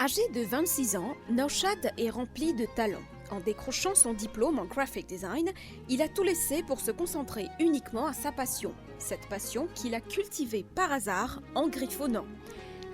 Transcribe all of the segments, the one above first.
Âgé de 26 ans, Naushad est rempli de talent. En décrochant son diplôme en graphic design, il a tout laissé pour se concentrer uniquement à sa passion. Cette passion qu'il a cultivée par hasard en griffonnant.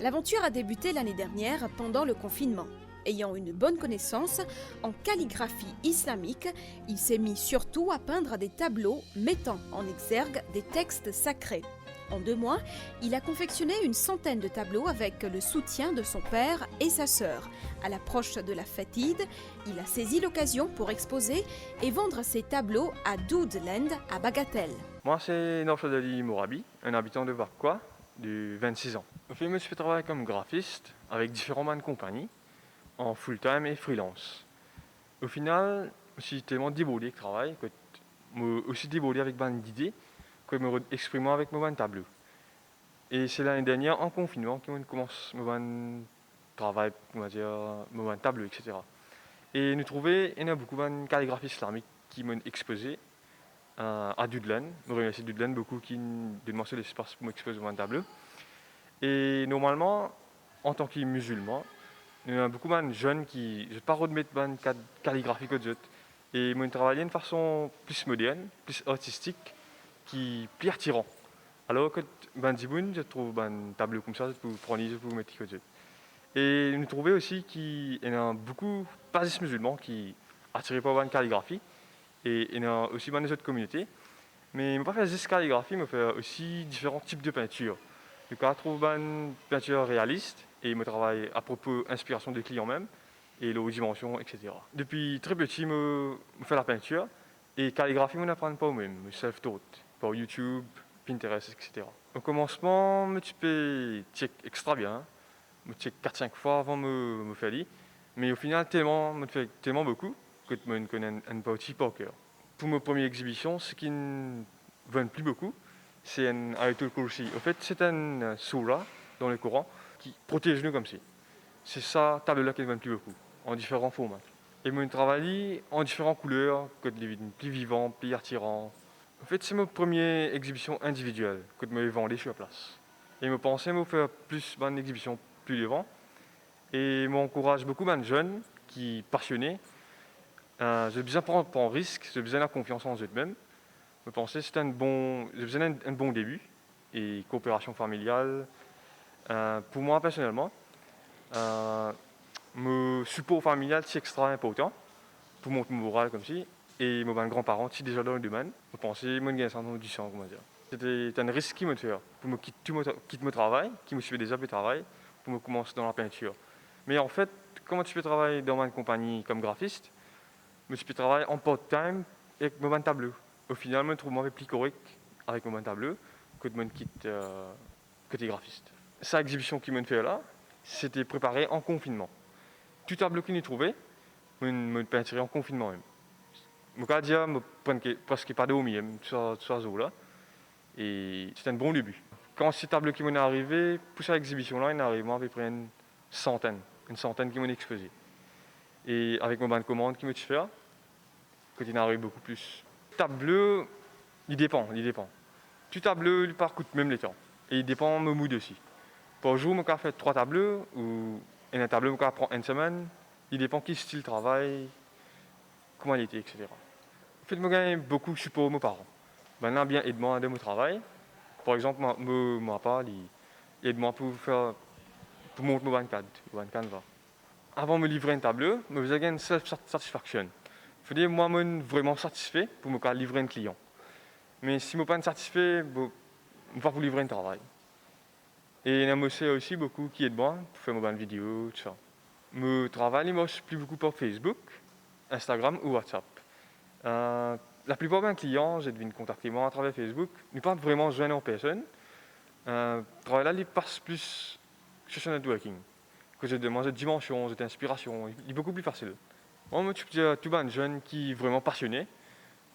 L'aventure a débuté l'année dernière pendant le confinement. Ayant une bonne connaissance en calligraphie islamique, il s'est mis surtout à peindre des tableaux mettant en exergue des textes sacrés. En 2 mois, il a confectionné une centaine de tableaux avec le soutien de son père et sa sœur. À l'approche de la fête Eid, il a saisi l'occasion pour exposer et vendre ses tableaux à Doodland à Bagatelle. Moi, c'est Naushad Ali Mourabi, un habitant de Barquois, de 26 ans. Je me suis fait travailler comme graphiste avec différentes compagnies, en full-time et freelance. Au final, je suis tellement débrouillé avec le travail, que je me aussi débrouillé avec des idées, que je me exprime avec mes tableaux. Et c'est l'année dernière, en confinement, que je commence mon travail, on va dire, mon tableau, etc. Et nous trouvons, il y a beaucoup de calligraphie islamique qui m'ont exposé à Dudlen. Je remercie Dudlen beaucoup qui donne l'espace pour m'exposer mon tableau. Et normalement, en tant que musulman, il y a beaucoup de jeunes qui ne pas remettre de calligraphie que d'autres. Et ils travaillent d'une façon plus moderne, plus artistique, qui est plus attirant. Alors que je trouve un tableau comme ça pour prendre pour mettre que d'autres. Et nous trouvons aussi qu'il y a beaucoup de basis musulmans qui attirent par la calligraphie. Et il y a aussi dans les autres communautés. Mais je ne pas faire juste calligraphie, mais faire aussi différents types de peintures. Je trouve une peinture réaliste et je travaille à propos d'inspiration des clients même et leurs dimensions, etc. Depuis très petit, je fais la peinture et calligraphie, je n'apprends pas moi-même, je self-taught par YouTube, Pinterest, etc. Au commencement, je peux check extra bien, je check 4-5 fois avant de me faire lire, mais au final, je fais tellement beaucoup que je me connais un petit par cœur. Pour ma première exhibition, ce qui ne vend plus beaucoup, c'est un Ayatul Kursi. En fait, c'est un surah dans le Coran qui protège nous comme si. C'est ça, tableau-là qui ne vend plus beaucoup, en différents formats. Et mon travail en différentes couleurs, que des plus vivants, plus attirants. En fait, c'est ma première exhibition individuelle que je me vendais sur place. Et je pensais me faire plus une exhibition plus devant. Et m'encourage beaucoup de jeunes qui sont passionnés. J'ai besoin de prendre un risque, j'ai besoin de la confiance en eux-mêmes. Je pensais que c'était j'ai besoin d'un bon début et coopération familiale. Pour moi personnellement, mon support familial c'est extra important pour mon moral comme si. Et mes grands-parents sont déjà dans le domaine. Je pensais que je gagnais du sang, comment dire. C'était un risque qui me fait pour me quitter mon travail, qui me suivait déjà le travail, pour me commencer dans la peinture. Mais en fait, comment tu peux travailler dans une compagnie comme graphiste, je peux travailler en part-time avec mon tableau. Au final, je trouve plus correct avec mon tableau que de me quitter côté graphiste. Cette exhibition qui m'a fait là, c'était préparé en confinement. Tout tableau qu'il nous trouvait, je me peinturais en confinement même. Je me dire, je presque pas d'eau même, sur ce jour-là. Et c'était un bon début. Quand ces tableaux qui m'ont arrivé, pour cette exhibition-là, il arrive à peu près une centaine qui m'ont exposé. Et avec mon banc de commande qui me fait, que il arrive beaucoup plus. Tableau, il dépend. Tout tableau, il part coûte même les temps. Et il dépend de mon mood aussi. Par jour, je peux faire 3 tableaux, ou un tableau, je peux prendre une semaine. Il dépend quel style de travail, comment il était, etc. En fait, je gagne beaucoup de support de mes parents. Maintenant, bien aide-moi dans mon travail. Par exemple, mon papa, il aide-moi pour monter mon Canva. Avant de me livrer un tableau, je faisais une self-satisfaction. Il faut dire, moi, je suis vraiment satisfait pour me livrer un client. Mais si je ne suis pas satisfait, je ne vais pas vous livrer un travail. Et il y a aussi beaucoup qui aident moi pour faire mes vidéos, tout ça. Mon travail, il marche plus beaucoup par Facebook, Instagram ou WhatsApp. La plupart de mes clients, j'ai devenu contacter moi à travers Facebook, ne pas vraiment joindre en personne. Le travail là, il passe plus sur le networking. Que je demande cette dimension, cette inspiration, il est beaucoup plus facile. Moi, je peux dire à tout un jeune qui est vraiment passionné,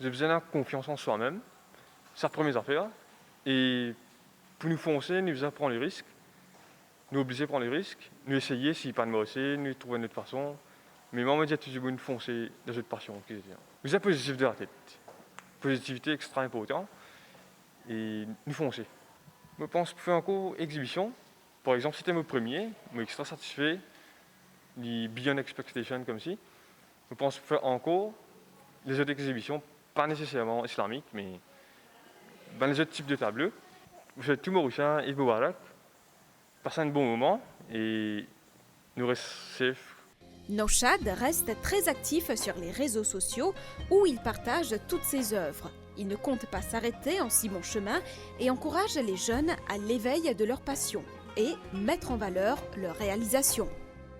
j'ai besoin de confiance en soi-même, c'est la première affaire. Et pour nous foncer, nous devons prendre les risques, nous obliger à prendre les risques, nous essayer, s'il n'y a pas de marché, nous trouver une autre façon. Mais moi, je dis toujours de foncer dans cette passion. Nous avons positif de la tête. Positivité extra important. Et nous foncer. Je pense pour faire encore exhibition. Par exemple, si c'était mon premier, je suis extra satisfait les Beyond Expectation comme si. Je pense faire encore les autres exhibitions, pas nécessairement islamiques, mais dans les autres types de tableaux. Vous faites tout Mauricien et Moubarak, passez un bon moment et nous restons safe. Naushad reste très actif sur les réseaux sociaux où il partage toutes ses œuvres. Il ne compte pas s'arrêter en si bon chemin et encourage les jeunes à l'éveil de leur passion et mettre en valeur leurs réalisations.